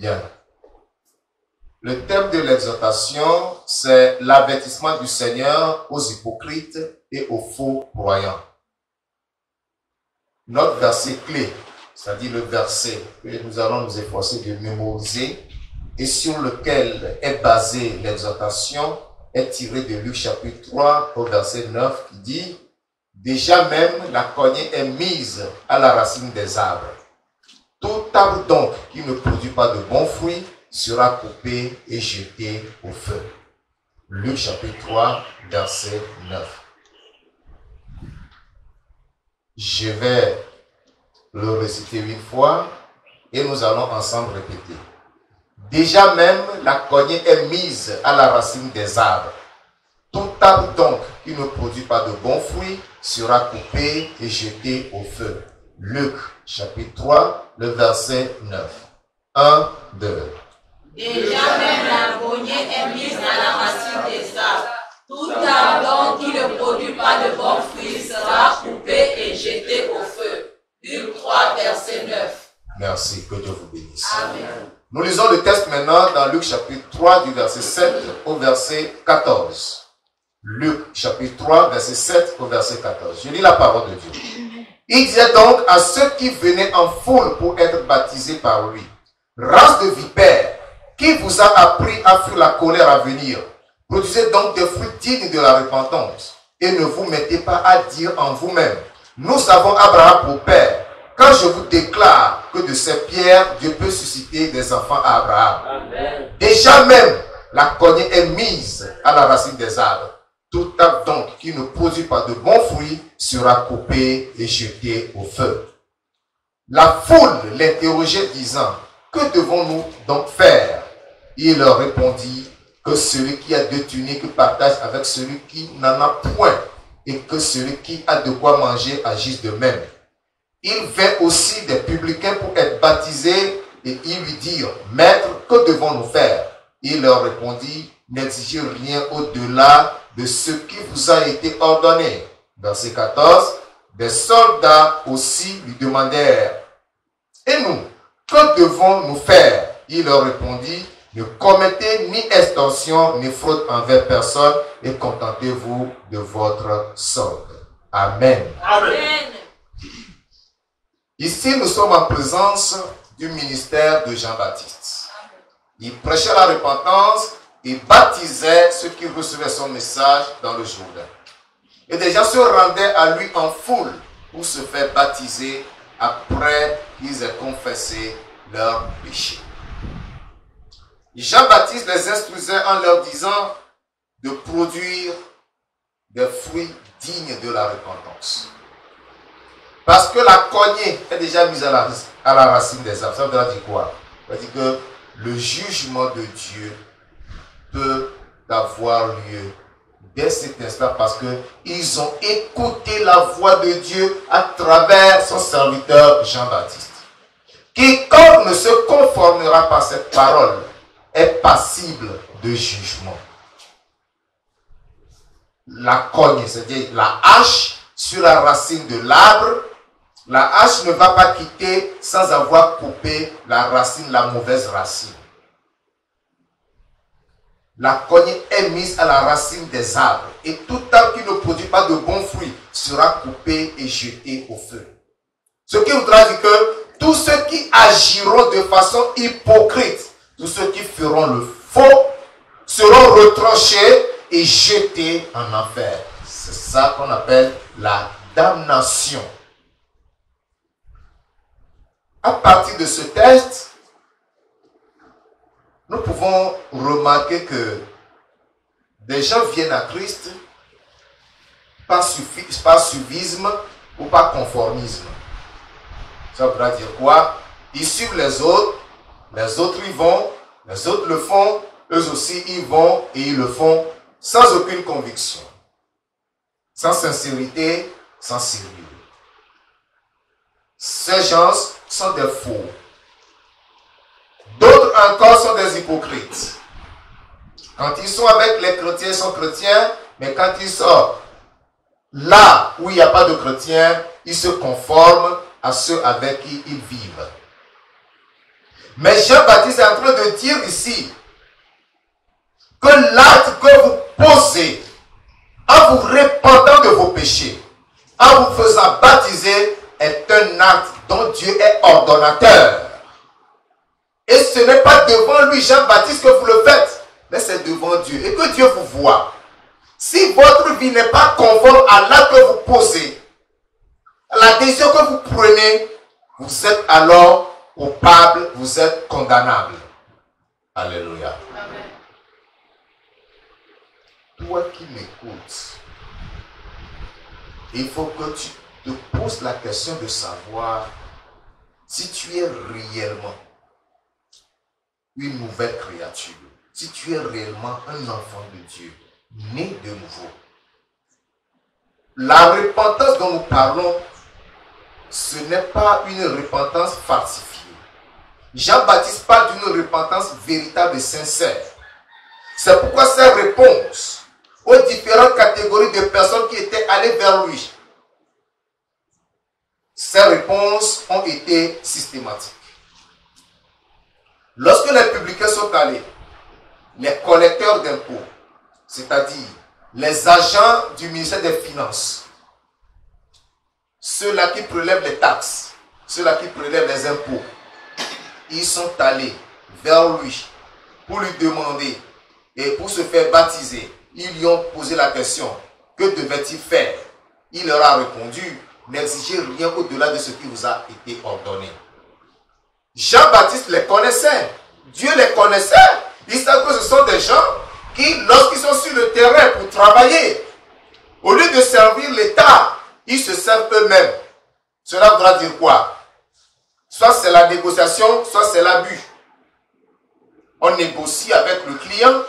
Bien. Le thème de l'exhortation, c'est l'avertissement du Seigneur aux hypocrites et aux faux croyants. Notre verset clé, c'est-à-dire le verset que nous allons nous efforcer de mémoriser et sur lequel est basée l'exhortation, est tiré de Luc chapitre 3 au verset 9 qui dit « Déjà même la cognée est mise à la racine des arbres. Tout arbre donc qui ne produit pas de bons fruits sera coupé et jeté au feu. » Luc chapitre 3 verset 9. Je vais le réciter une fois et nous allons ensemble répéter. Déjà même, la cognée est mise à la racine des arbres. Tout arbre donc qui ne produit pas de bons fruits sera coupé et jeté au feu. Luc chapitre 3, le verset 9. 1, 2. Déjà même la cognée est mise à la racine des arbres. Tout arbre donc qui ne produit pas de bons fruits sera coupé et jeté au feu. Luc 3, verset 9. Merci, que Dieu vous bénisse. Amen. Nous lisons le texte maintenant dans Luc chapitre 3 du verset 7 au verset 14. Luc chapitre 3 verset 7 au verset 14. Je lis la parole de Dieu. Il disait donc à ceux qui venaient en foule pour être baptisés par lui, race de vipères, qui vous a appris à fuir la colère à venir? Produisez donc des fruits dignes de la repentance et ne vous mettez pas à dire en vous-même, nous avons Abraham pour père. Quand je vous déclare que de ces pierres, Dieu peut susciter des enfants à Abraham. Amen. Déjà même, la cognée est mise à la racine des arbres. Tout arbre donc qui ne produit pas de bons fruits sera coupé et jeté au feu. La foule l'interrogeait disant, que devons-nous donc faire? Il leur répondit que celui qui a 2 tuniques partage avec celui qui n'en a point et que celui qui a de quoi manger agisse de même. Il vint aussi des publicains pour être baptisés et ils lui dirent, Maître, que devons-nous faire? Il leur répondit, n'exigez rien au-delà de ce qui vous a été ordonné. Verset 14, des soldats aussi lui demandèrent, et nous, que devons-nous faire? Il leur répondit, ne commettez ni extorsion ni fraude envers personne et contentez-vous de votre solde. Amen. Amen. Ici, nous sommes en présence du ministère de Jean-Baptiste. Il prêchait la repentance et baptisait ceux qui recevaient son message dans le Jourdain. Et des gens se rendaient à lui en foule pour se faire baptiser après qu'ils aient confessé leurs péchés. Jean-Baptiste les instruisait en leur disant de produire des fruits dignes de la repentance. Parce que la cognée est déjà mise à la racine des arbres. Ça veut dire quoi? Ça veut dire que le jugement de Dieu peut avoir lieu dès cet instant parce qu'ils ont écouté la voix de Dieu à travers son serviteur Jean-Baptiste. Quiconque ne se conformera pas à cette parole est passible de jugement. La cognée, c'est-à-dire la hache sur la racine de l'arbre, la hache ne va pas quitter sans avoir coupé la racine, la mauvaise racine. La cognée est mise à la racine des arbres et tout arbre qui ne produit pas de bons fruits sera coupé et jeté au feu. Ce qui voudra dire que tous ceux qui agiront de façon hypocrite, tous ceux qui feront le faux, seront retranchés et jetés en enfer. C'est ça qu'on appelle la damnation. À partir de ce texte, nous pouvons remarquer que des gens viennent à Christ par suivisme ou par conformisme. Ça voudra dire quoi? Ils suivent les autres y vont, les autres le font, eux aussi y vont et ils le font sans aucune conviction, sans sincérité, sans sérieux. Ces gens sont des faux. D'autres encore sont des hypocrites. Quand ils sont avec les chrétiens, ils sont chrétiens, mais quand ils sortent là où il n'y a pas de chrétiens, ils se conforment à ceux avec qui ils vivent. Mais Jean-Baptiste est en train de dire ici que l'acte que vous posez en vous repentant de vos péchés, en vous faisant baptiser, est un acte dont Dieu est ordonnateur. Et ce n'est pas devant lui, Jean-Baptiste, que vous le faites, mais c'est devant Dieu. Et que Dieu vous voit. Si votre vie n'est pas conforme à l'acte que vous posez, à la décision que vous prenez, vous êtes alors coupable, vous êtes condamnable. Alléluia. Amen. Toi qui m'écoutes, il faut que tu te poses la question de savoir si tu es réellement une nouvelle créature, si tu es réellement un enfant de Dieu, né de nouveau. La repentance dont nous parlons, ce n'est pas une repentance falsifiée. Jean-Baptiste parle d'une repentance véritable et sincère. C'est pourquoi ses réponses aux différentes catégories de personnes qui étaient allées vers lui, ces réponses ont été systématiques. Lorsque les publicains sont allés, les collecteurs d'impôts, c'est-à-dire les agents du ministère des Finances, ceux-là qui prélèvent les taxes, ceux-là qui prélèvent les impôts, ils sont allés vers lui pour lui demander et pour se faire baptiser. Ils lui ont posé la question, que devait-il faire? Il leur a répondu, n'exigez rien au-delà de ce qui vous a été ordonné. Jean-Baptiste les connaissait, Dieu les connaissait. Il savait que ce sont des gens qui, lorsqu'ils sont sur le terrain pour travailler, au lieu de servir l'État, ils se servent eux-mêmes. Cela voudra dire quoi? Soit c'est la négociation, soit c'est l'abus. On négocie avec le client,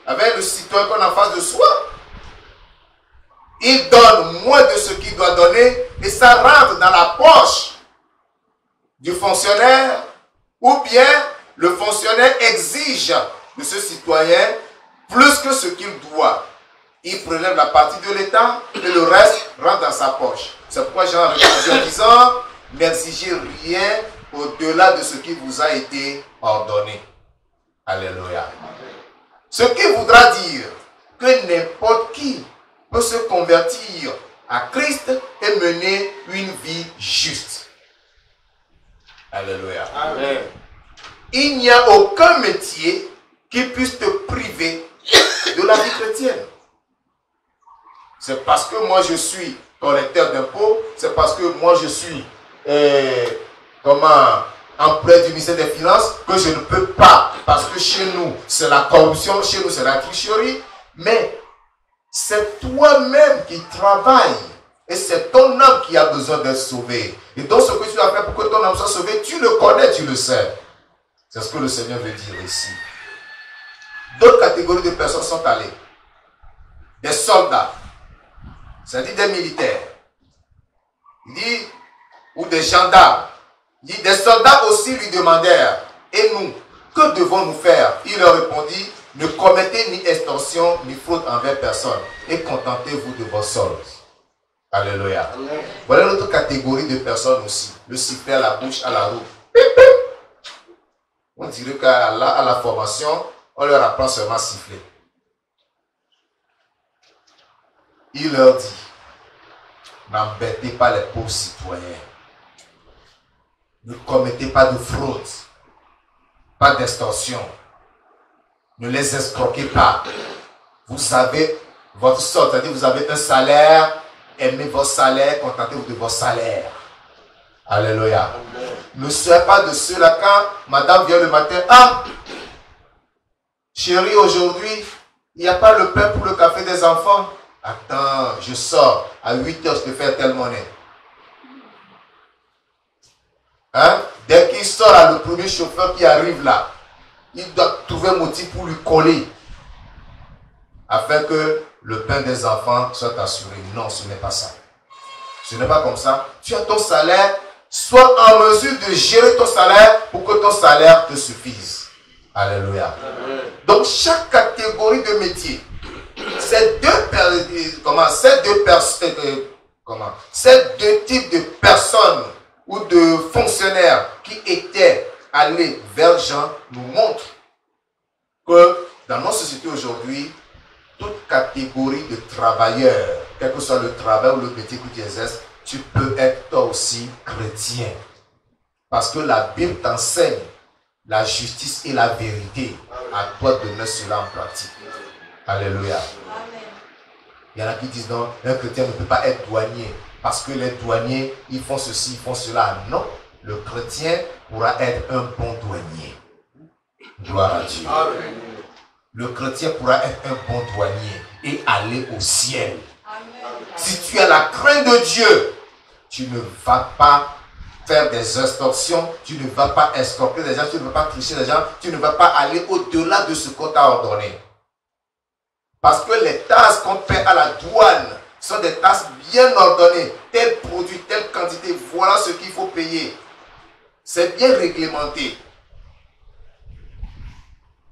avec le citoyen qu'on a en face de soi. Il donne moins de ce qu'il doit donner et ça rentre dans la poche du fonctionnaire, ou bien le fonctionnaire exige de ce citoyen plus que ce qu'il doit. Il prélève la partie de l'État et le reste rentre dans sa poche. C'est pourquoi Jean a répondu en disant, n'exigez rien au-delà de ce qui vous a été ordonné. Alléluia. Ce qui voudra dire que n'importe qui peut se convertir à Christ et mener une vie juste. Alléluia. Amen. Il n'y a aucun métier qui puisse te priver de la vie chrétienne. C'est parce que moi je suis collecteur d'impôts, c'est parce que moi je suis employé du ministère des Finances que je ne peux pas, parce que chez nous c'est la corruption, chez nous c'est la tricherie, mais c'est toi-même qui travailles et c'est ton âme qui a besoin d'être sauvée. Et donc ce que tu as fait pour que ton âme soit sauvée, tu le connais, tu le sais. C'est ce que le Seigneur veut dire ici. D'autres catégories de personnes sont allées. Des soldats, c'est-à-dire des militaires. Il dit, ou des gendarmes. Il dit, des soldats aussi lui demandèrent, et nous, que devons-nous faire? Il leur répondit, ne commettez ni extorsion ni fraude envers personne, et contentez-vous de vos soldes. Alléluia. Amen. Voilà une autre catégorie de personnes aussi. Le sifflet à la bouche, à la roue. On dirait qu'à la formation, on leur apprend seulement à siffler. Il leur dit, n'embêtez pas les pauvres citoyens. Ne commettez pas de fraude, pas d'extorsion. Ne les escroquez pas. Vous avez votre solde, c'est-à-dire vous avez un salaire, aimez votre salaire, contentez-vous de votre salaire. Alléluia. Amen. Ne soyez pas de ceux-là quand madame vient le matin. Ah, chérie, aujourd'hui, il n'y a pas le pain pour le café des enfants. Attends, je sors. À 8 heures, je te fais telle monnaie. Hein? Dès qu'il sort, à le premier chauffeur qui arrive là, il doit trouver un motif pour lui coller. Afin que le pain des enfants soit assuré. Non, ce n'est pas ça. Ce n'est pas comme ça. Tu as ton salaire. Sois en mesure de gérer ton salaire pour que ton salaire te suffise. Alléluia. Amen. Donc, chaque catégorie de métier, ces deux types de personnes ou de fonctionnaires qui étaient aller vers Jean nous montre que dans nos sociétés aujourd'hui, toute catégorie de travailleurs, quel que soit le travail ou le métier que tu exerces, tu peux être toi aussi chrétien. Parce que la Bible t'enseigne la justice et la vérité. À toi de mettre cela en pratique. Alléluia. Amen. Il y en a qui disent non, un chrétien ne peut pas être douanier. Parce que les douaniers, ils font ceci, ils font cela. Non, le chrétien pourra être un bon douanier. Gloire à Dieu. Amen. Le chrétien pourra être un bon douanier et aller au ciel. Amen. Si tu as la crainte de Dieu, tu ne vas pas faire des extorsions, tu ne vas pas escroquer des gens, tu ne vas pas tricher des gens, tu ne vas pas aller au-delà de ce qu'on t'a ordonné. Parce que les taxes qu'on paie à la douane sont des taxes bien ordonnées. Tel produit, telle quantité, voilà ce qu'il faut payer. C'est bien réglementé.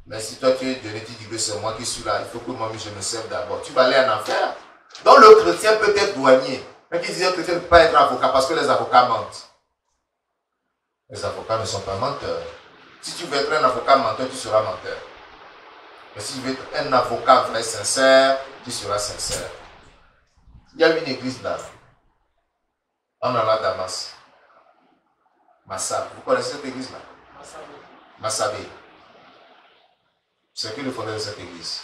Mais si toi tu es donné, tu dis que c'est moi qui suis là, il faut que moi je me serve d'abord. Tu vas aller en enfer. Donc le chrétien peut être douanier. Mais qui disait que le chrétien ne peut pas être avocat parce que les avocats mentent. Les avocats ne sont pas menteurs. Si tu veux être un avocat menteur, tu seras menteur. Mais si tu veux être un avocat vrai, sincère, tu seras sincère. Il y a une église là. En allant à Damas. Massab. Vous connaissez cette église là? Massabé. C'est qui le fondeur de cette église?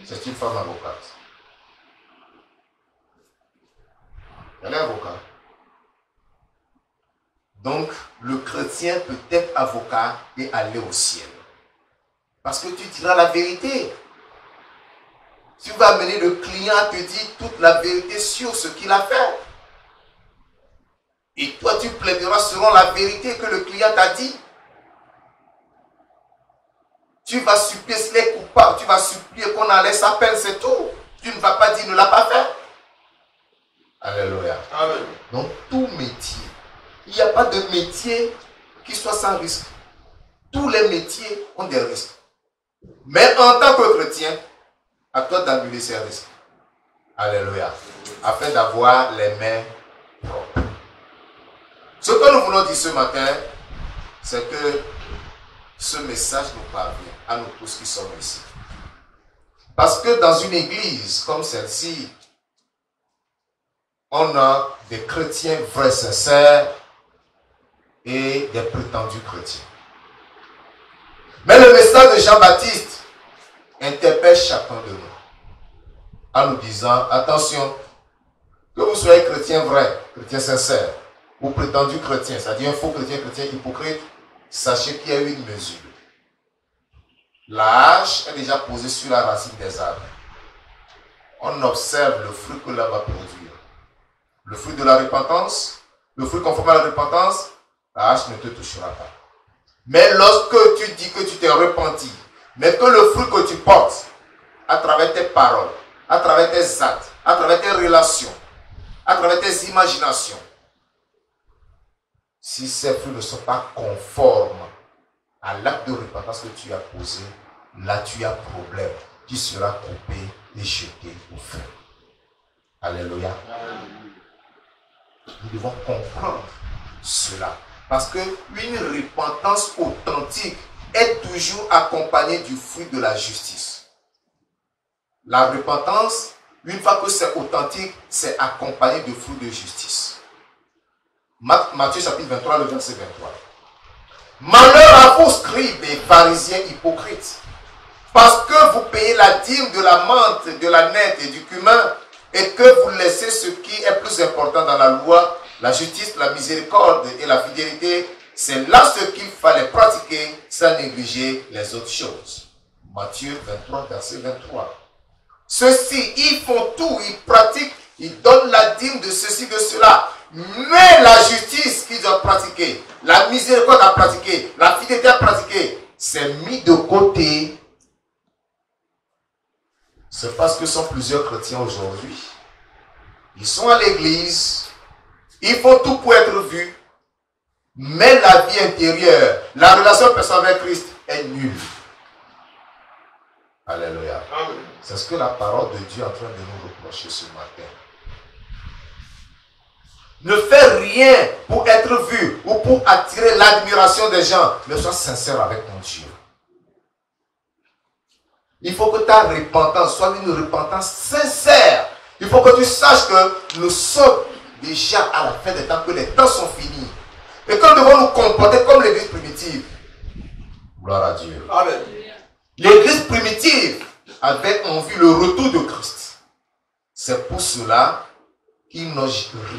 C'est une femme avocate. Elle est avocate. Donc, le chrétien peut être avocat et aller au ciel. Parce que tu diras la vérité. Tu vas amener le client à te dire toute la vérité sur ce qu'il a fait. Et toi, tu plaideras selon la vérité que le client t'a dit. Tu vas supplier s'il est coupable, tu vas supplier qu'on enlève sa peine, c'est tout. Tu ne vas pas dire ne l'a pas fait. Alléluia. Amen. Donc, tout métier. Il n'y a pas de métier qui soit sans risque. Tous les métiers ont des risques. Mais en tant que chrétien, à toi d'annuler ces risques. Alléluia. Afin d'avoir les mains propres. Ce que nous voulons dire ce matin, c'est que ce message nous parvient à nous tous qui sommes ici. Parce que dans une église comme celle-ci, on a des chrétiens vrais, sincères, et des prétendus chrétiens. Mais le message de Jean-Baptiste interpelle chacun de nous en nous disant, attention, que vous soyez chrétien vrai, chrétien sincère, ou prétendu chrétien, c'est-à-dire un faux chrétien, chrétien hypocrite, sachez qu'il y a une mesure. La hache est déjà posée sur la racine des arbres. On observe le fruit que l'on va produire. Le fruit de la repentance, le fruit conforme à la repentance, la hache ne te touchera pas. Mais lorsque tu dis que tu t'es repenti, mais que le fruit que tu portes, à travers tes paroles, à travers tes actes, à travers tes relations, à travers tes imaginations, si ces fruits ne sont pas conformes à l'acte de repentance que tu as posé, là tu as problème. Tu seras coupé et jeté au feu. Alléluia. Nous devons comprendre cela. Parce qu'une repentance authentique est toujours accompagnée du fruit de la justice. La repentance, une fois que c'est authentique, c'est accompagné de fruits de justice. Matthieu chapitre 23, le verset 23. Malheur à vous, scribes et pharisiens hypocrites, parce que vous payez la dîme de la menthe, de la nette et du cumin, et que vous laissez ce qui est plus important dans la loi, la justice, la miséricorde et la fidélité, c'est là ce qu'il fallait pratiquer sans négliger les autres choses. Matthieu 23, verset 23. Ceux-ci, ils font tout, ils pratiquent, ils donnent la dîme de ceci, de cela. Mais la justice qu'ils doivent pratiquer, la miséricorde à pratiquer, la fidélité à pratiquer, c'est mis de côté. C'est parce que sont plusieurs chrétiens aujourd'hui. Ils sont à l'église, ils font tout pour être vus, mais la vie intérieure, la relation personnelle avec Christ est nulle. Alléluia. C'est ce que la parole de Dieu est en train de nous reprocher ce matin. Ne fais rien pour être vu ou pour attirer l'admiration des gens, mais sois sincère avec ton Dieu. Il faut que ta repentance soit une repentance sincère. Il faut que tu saches que nous sommes déjà à la fin des temps, que les temps sont finis. Et que nous devons nous comporter comme l'église primitive. Gloire à Dieu. Amen. L'église primitive avait en vue le retour de Christ. C'est pour cela qu'ils n'ont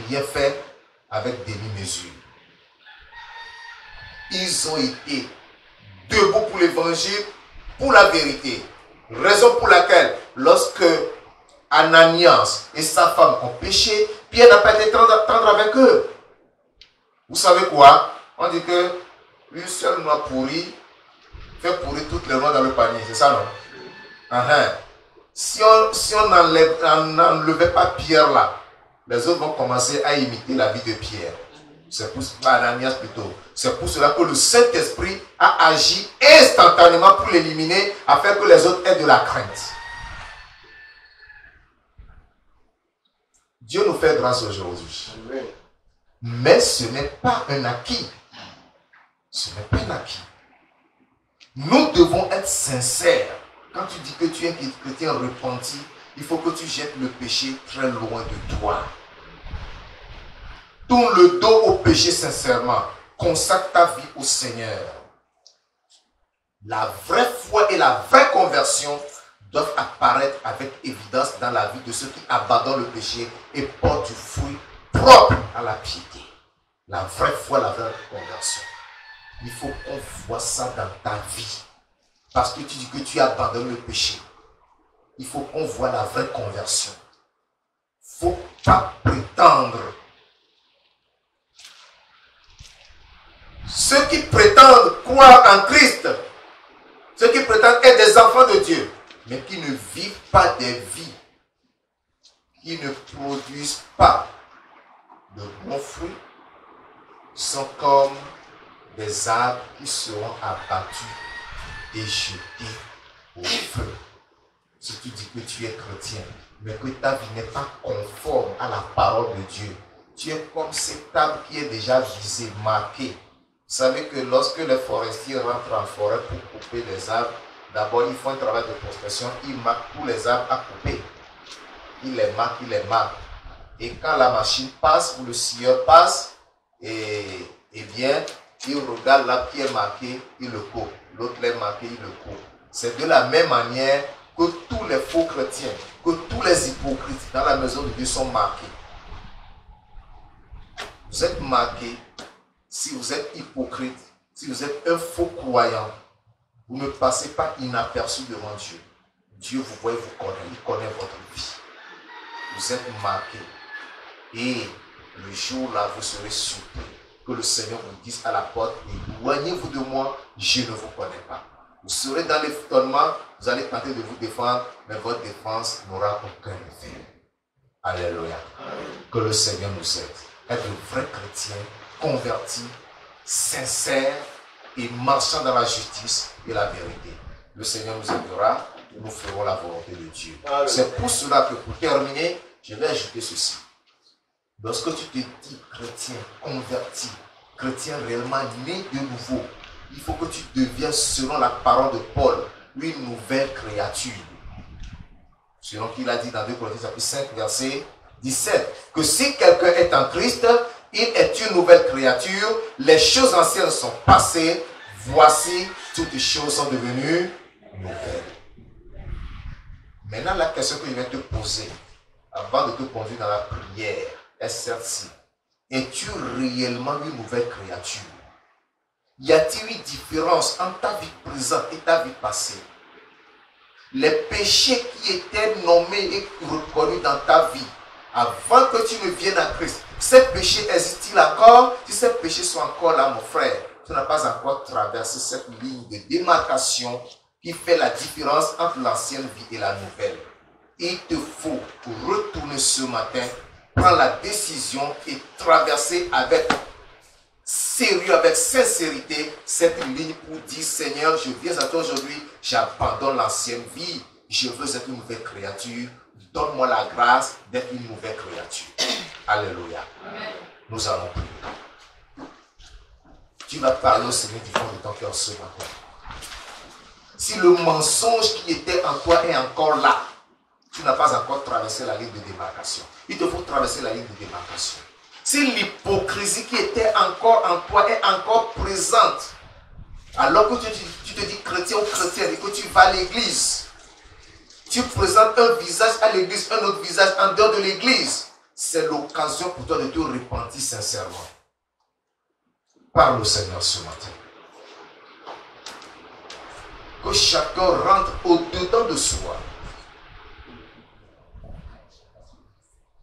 rien fait avec demi-mesure. Ils ont été debout pour l'évangile, pour la vérité. Raison pour laquelle, lorsque Ananias et sa femme ont péché, Pierre n'a pas été tendre avec eux. Vous savez quoi? On dit que une seule noix pourrie fait pourrir toutes les noix dans le panier. C'est ça, non? Si on n'enlevait pas Pierre là, les autres vont commencer à imiter la vie de Pierre. C'est pour Ananias plutôt. C'est pour cela que le Saint-Esprit a agi instantanément pour l'éliminer, afin que les autres aient de la crainte. Dieu nous fait grâce aujourd'hui. Mais ce n'est pas un acquis. Ce n'est pas un acquis. Nous devons être sincères. Quand tu dis que tu es un chrétien repenti, il faut que tu jettes le péché très loin de toi. Tourne le dos au péché sincèrement. Consacre ta vie au Seigneur. La vraie foi et la vraie conversion doivent apparaître avec évidence dans la vie de ceux qui abandonnent le péché et portent du fruit propre à la piété. La vraie foi, la vraie conversion. Il faut qu'on voit ça dans ta vie. Parce que tu dis que tu abandonnes le péché. Il faut qu'on voit la vraie conversion. Il ne faut pas prétendre. Ceux qui prétendent croire en Christ, ceux qui prétendent être des enfants de Dieu, mais qui ne vivent pas des vies, qui ne produisent pas de bons fruits, sont comme des arbres qui seront abattus et jetés au feu. Si tu dis que tu es chrétien, mais que ta vie n'est pas conforme à la parole de Dieu, tu es comme cet arbre qui est déjà visé, marqué. Vous savez que lorsque les forestiers rentrent en forêt pour couper les arbres, d'abord ils font un travail de prospection, ils marquent tous les arbres à couper. Ils les marquent, ils les marquent. Et quand la machine passe, ou le scieur passe, et bien, il regarde l'arbre qui est marqué, il le coupe. L'autre l'est marqué, il le coupe. C'est de la même manière que tous les faux chrétiens, que tous les hypocrites dans la maison de Dieu sont marqués. Vous êtes marqués. Si vous êtes hypocrite, si vous êtes un faux croyant, vous ne passez pas inaperçu devant Dieu. Dieu vous voit, vous connaît, il connaît votre vie. Vous êtes marqué. Et le jour là, vous serez surpris que le Seigneur vous dise à la porte, éloignez-vous de moi, je ne vous connais pas. Vous serez dans l'étonnement, vous allez tenter de vous défendre, mais votre défense n'aura aucun effet. Alléluia. Que le Seigneur nous aide. Être de vrais chrétiens, convertis, sincères et marchant dans la justice et la vérité. Le Seigneur nous aidera et nous ferons la volonté de Dieu. C'est pour cela que pour terminer, je vais ajouter ceci. Lorsque tu te dis chrétien, converti, chrétien réellement né de nouveau, il faut que tu deviennes, selon la parole de Paul, une nouvelle créature. Selon qu'il a dit dans 2 Corinthiens chapitre 5, verset 17, que si quelqu'un est en Christ, il est une nouvelle créature, les choses anciennes sont passées, voici, toutes les choses sont devenues nouvelles. Maintenant, la question que je vais te poser, avant de te conduire dans la prière, est celle-ci. Es-tu réellement une nouvelle créature? Y a-t-il une différence entre ta vie présente et ta vie passée? Les péchés qui étaient nommés et reconnus dans ta vie, avant que tu ne viennes à Christ, ces péchés existent-ils encore? Si ces péchés sont encore là, mon frère, tu n'as pas encore traversé cette ligne de démarcation qui fait la différence entre l'ancienne vie et la nouvelle. Il te faut retourner ce matin, prendre la décision et traverser avec sérieux, avec sincérité, cette ligne pour dire, Seigneur, je viens à toi aujourd'hui, j'abandonne l'ancienne vie, je veux être une nouvelle créature, donne-moi la grâce d'être une nouvelle créature. Alléluia. Amen. Nous allons prier. Tu vas parler au Seigneur du fond de ton cœur ce matin. Si le mensonge qui était en toi est encore là, tu n'as pas encore traversé la ligne de démarcation. Il te faut traverser la ligne de démarcation. Si l'hypocrisie qui était encore en toi est encore présente, alors que tu te dis chrétien ou chrétienne et que tu vas à l'église, tu présentes un visage à l'église, un autre visage en dehors de l'église, c'est l'occasion pour toi de te repentir sincèrement. Parle au Seigneur ce matin. Que chacun rentre au-dedans de soi.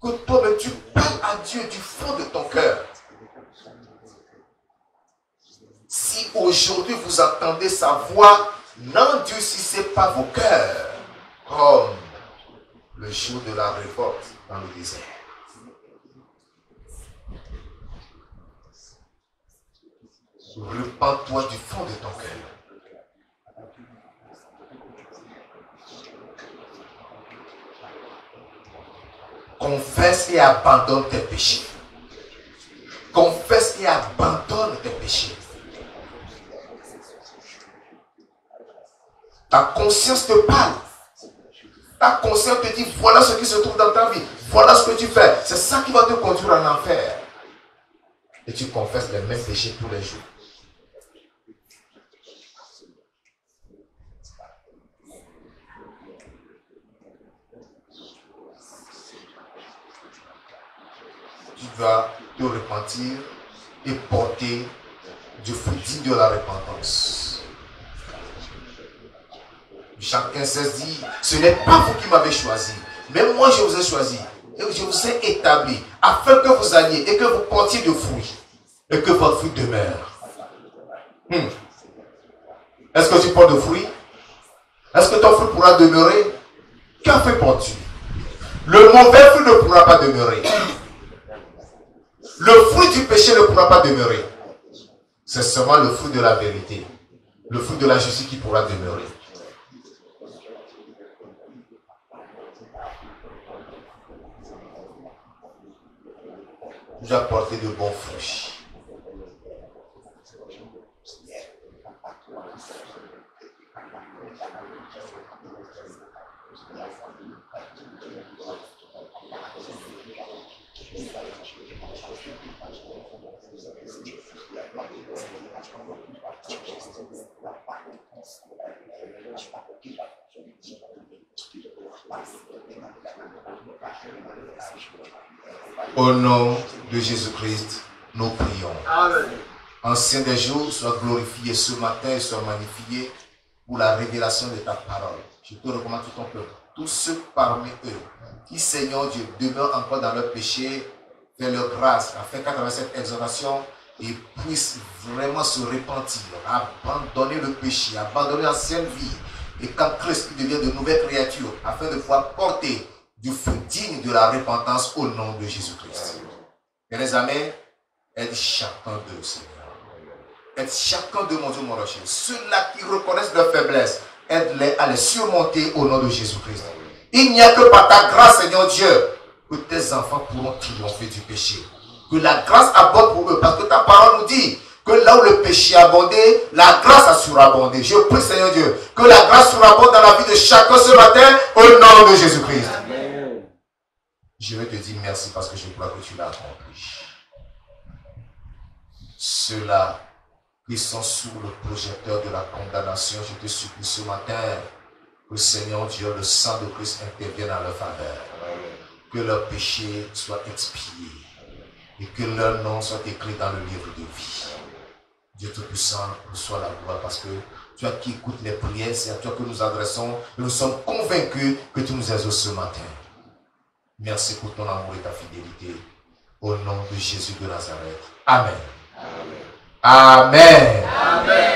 Que toi-même tu parles à Dieu du fond de ton cœur. Si aujourd'hui vous entendez sa voix, n'endurcissez pas vos cœurs comme le jour de la révolte dans le désert. Repends-toi du fond de ton cœur. Confesse et abandonne tes péchés. Confesse et abandonne tes péchés. Ta conscience te parle. Ta conscience te dit, voilà ce qui se trouve dans ta vie. Voilà ce que tu fais. C'est ça qui va te conduire en enfer. Et tu confesses les mêmes péchés tous les jours. Tu vas te repentir et porter du fruit digne de la repentance. Chacun s'est dit, ce n'est pas vous qui m'avez choisi, mais moi je vous ai choisi et je vous ai établi afin que vous alliez et que vous portiez de fruits et que votre fruit demeure. Est-ce que tu portes de fruits? Est-ce que ton fruit pourra demeurer? Qu'en fais-tu? Le mauvais fruit ne pourra pas demeurer. Le fruit du péché ne pourra pas demeurer. C'est seulement le fruit de la vérité, le fruit de la justice qui pourra demeurer. Tu dois porter de bons fruits. Au nom de Jésus-Christ, nous prions. Amen. Ancien des jours, sois glorifié ce matin et sois magnifié pour la révélation de ta parole. Je te recommande tout ton peuple. Tous ceux parmi eux qui, Seigneur Dieu, demeurent encore dans leur péché, fais-leur grâce afin qu'à travers cette exhortation, ils puissent vraiment se repentir, abandonner le péché, abandonner l'ancienne vie et qu'en Christ ils deviennent de nouvelles créatures afin de pouvoir porter du fruit digne de la repentance au nom de Jésus-Christ. Mes amis, aide chacun d'eux, Seigneur. Aide chacun d'eux, mon Dieu, mon rocher. Ceux-là qui reconnaissent leur faiblesse, aide-les à les surmonter au nom de Jésus-Christ. Il n'y a que par ta grâce, Seigneur Dieu, que tes enfants pourront triompher du péché. Que la grâce abonde pour eux, parce que ta parole nous dit que là où le péché a abondé, la grâce a surabondé. Je prie, Seigneur Dieu, que la grâce surabonde dans la vie de chacun ce matin, au nom de Jésus-Christ. Je vais te dire merci parce que je crois que tu l'as accompli. Ceux-là qui sont sous le projecteur de la condamnation, je te supplie ce matin que Seigneur Dieu, le sang de Christ intervienne en leur faveur. Que leur péché soit expié et que leur nom soit écrit dans le livre de vie. Dieu Tout-Puissant, reçois la gloire parce que toi qui écoutes les prières, c'est à toi que nous adressons et nous sommes convaincus que tu nous exauces ce matin. Merci pour ton amour et ta fidélité. Au nom de Jésus de Nazareth. Amen. Amen. Amen. Amen.